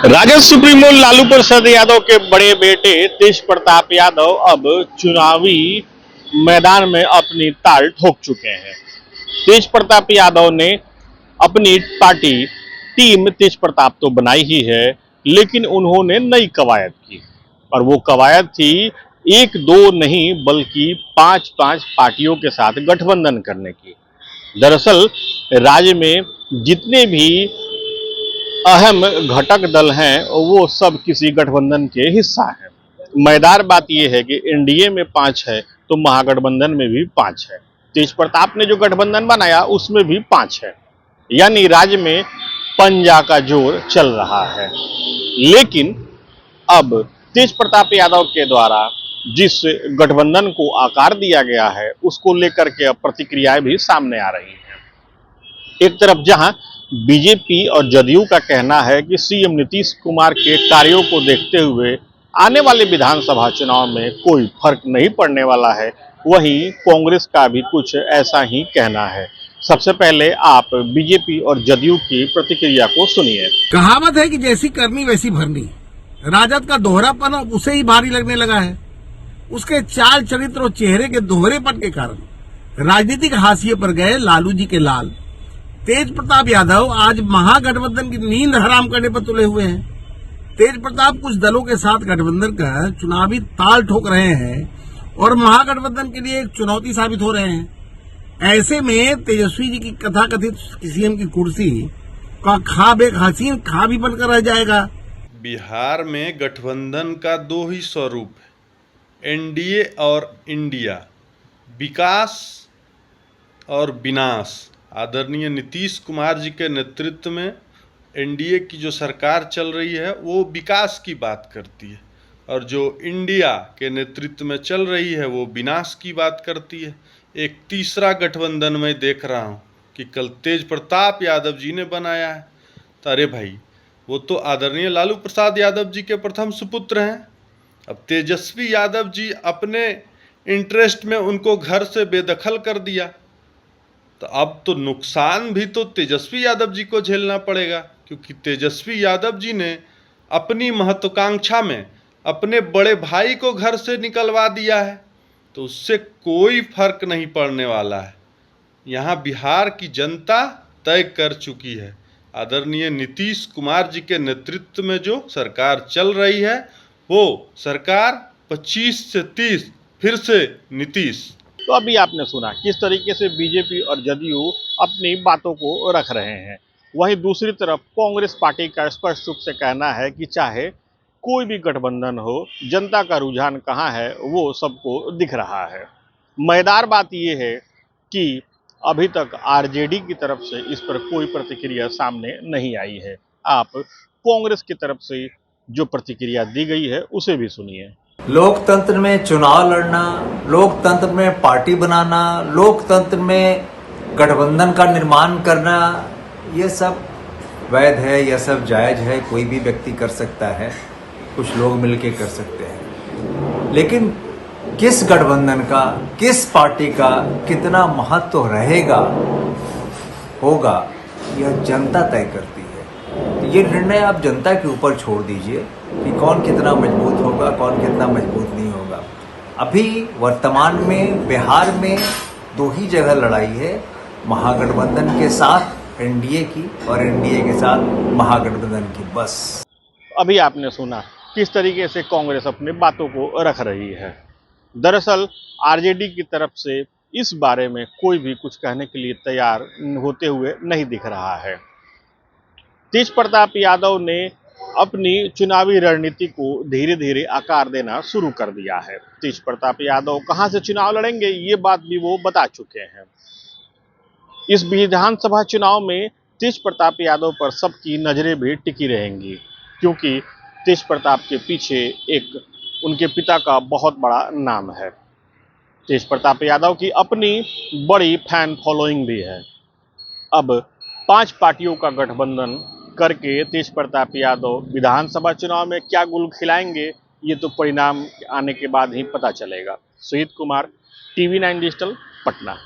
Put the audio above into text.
Rajad supremo Lalu Prasad Yadav के बड़े बेटे तेज प्रताप यादव अब चुनावी मैदान में अपनी ताल ठोक चुके हैं। तेज प्रताप यादव ने अपनी पार्टी टीम तेज प्रताप तो बनाई ही है, लेकिन उन्होंने नई कवायद की और वो कवायद थी एक दो नहीं बल्कि पांच पांच पार्टियों के साथ गठबंधन करने की। दरअसल राज्य में जितने भी अहम घटक दल हैं वो सब किसी गठबंधन के हिस्सा हैं। मजेदार बात यह है कि एनडीए में 5 है तो महागठबंधन में भी 5 है। तेज प्रताप ने जो गठबंधन बनाया उसमें भी 5 है, यानी राज्य में पंजा का जोर चल रहा है। लेकिन अब तेज प्रताप यादव के द्वारा जिस गठबंधन को आकार दिया गया है उसको लेकर के अब प्रतिक्रियाएं भी सामने आ रही हैं। एक तरफ जहां बीजेपी और जदयू का कहना है कि सीएम नीतीश कुमार के कार्यों को देखते हुए आने वाले विधानसभा चुनाव में कोई फर्क नहीं पड़ने वाला है, वहीं कांग्रेस का भी कुछ ऐसा ही कहना है। सबसे पहले आप बीजेपी और जदयू की प्रतिक्रिया को सुनिए। कहावत है कि जैसी करनी वैसी भरनी। राजद का दोहरापन अब उसे ही भारी लगने लगा है। उसके चाल चरित्र और चेहरे के दोहरेपन के कारण राजनीतिक हाशिए पर गए लालू जी के लाल तेज प्रताप यादव आज महागठबंधन की नींद हराम करने पर तुले हुए हैं। तेज प्रताप कुछ दलों के साथ गठबंधन कर चुनावी ताल ठोक रहे हैं और महागठबंधन के लिए एक चुनौती साबित हो रहे हैं। ऐसे में तेजस्वी जी की कथाकथित सीएम की कुर्सी का ख्वाब एक हसीन ख्वाब ही बनकर रह जाएगा। बिहार में गठबंधन का दो ही स्वरूप है, एनडीए और इंडिया, विकास और विनाश। आदरणीय नीतीश कुमार जी के नेतृत्व में एनडीए की जो सरकार चल रही है वो विकास की बात करती है और जो इंडिया के नेतृत्व में चल रही है वो विनाश की बात करती है। एक तीसरा गठबंधन मैं देख रहा हूँ कि कल तेज प्रताप यादव जी ने बनाया है। तो अरे भाई, वो तो आदरणीय लालू प्रसाद यादव जी के प्रथम सुपुत्र हैं। अब तेजस्वी यादव जी अपने इंटरेस्ट में उनको घर से बेदखल कर दिया, तो अब तो नुकसान भी तो तेजस्वी यादव जी को झेलना पड़ेगा, क्योंकि तेजस्वी यादव जी ने अपनी महत्वाकांक्षा में अपने बड़े भाई को घर से निकलवा दिया है, तो उससे कोई फर्क नहीं पड़ने वाला है। यहाँ बिहार की जनता तय कर चुकी है। आदरणीय नीतीश कुमार जी के नेतृत्व में जो सरकार चल रही है वो सरकार 25 से 30 फिर से नीतीश। तो अभी आपने सुना किस तरीके से बीजेपी और जदयू अपनी बातों को रख रहे हैं। वहीं दूसरी तरफ कांग्रेस पार्टी का स्पष्ट रूप से कहना है कि चाहे कोई भी गठबंधन हो, जनता का रुझान कहाँ है वो सबको दिख रहा है। मजेदार बात यह है कि अभी तक आरजेडी की तरफ से इस पर कोई प्रतिक्रिया सामने नहीं आई है। आप कांग्रेस की तरफ से जो प्रतिक्रिया दी गई है उसे भी सुनिए। लोकतंत्र में चुनाव लड़ना, लोकतंत्र में पार्टी बनाना, लोकतंत्र में गठबंधन का निर्माण करना, ये सब वैध है, यह सब जायज है, कोई भी व्यक्ति कर सकता है, कुछ लोग मिलके कर सकते हैं। लेकिन किस गठबंधन का, किस पार्टी का कितना महत्व रहेगा होगा, यह जनता तय करती है। तो ये निर्णय आप जनता के ऊपर छोड़ दीजिए कि कौन कितना मजबूत होगा, कौन कितना मजबूत नहीं होगा। अभी वर्तमान में बिहार में दो ही जगह लड़ाई है, महागठबंधन के साथ एनडीए की और एनडीए के साथ महागठबंधन की। बस अभी आपने सुना किस तरीके से कांग्रेस अपनी बातों को रख रही है। दरअसल आरजेडी की तरफ से इस बारे में कोई भी कुछ कहने के लिए तैयार होते हुए नहीं दिख रहा है। तेज प्रताप यादव ने अपनी चुनावी रणनीति को धीरे धीरे आकार देना शुरू कर दिया है। तेज प्रताप यादव कहां से चुनाव लड़ेंगे ये बात भी वो बता चुके हैं। इस विधानसभा चुनाव में तेज प्रताप यादव पर सबकी नजरें भी टिकी रहेंगी, क्योंकि तेज प्रताप के पीछे एक उनके पिता का बहुत बड़ा नाम है। तेज प्रताप यादव की अपनी बड़ी फैन फॉलोइंग भी है। अब 5 पार्टियों का गठबंधन करके तेज प्रताप यादव विधानसभा चुनाव में क्या गुल खिलाएंगे ये तो परिणाम आने के बाद ही पता चलेगा। Sujeet Kumar, TV9 digital, Patna.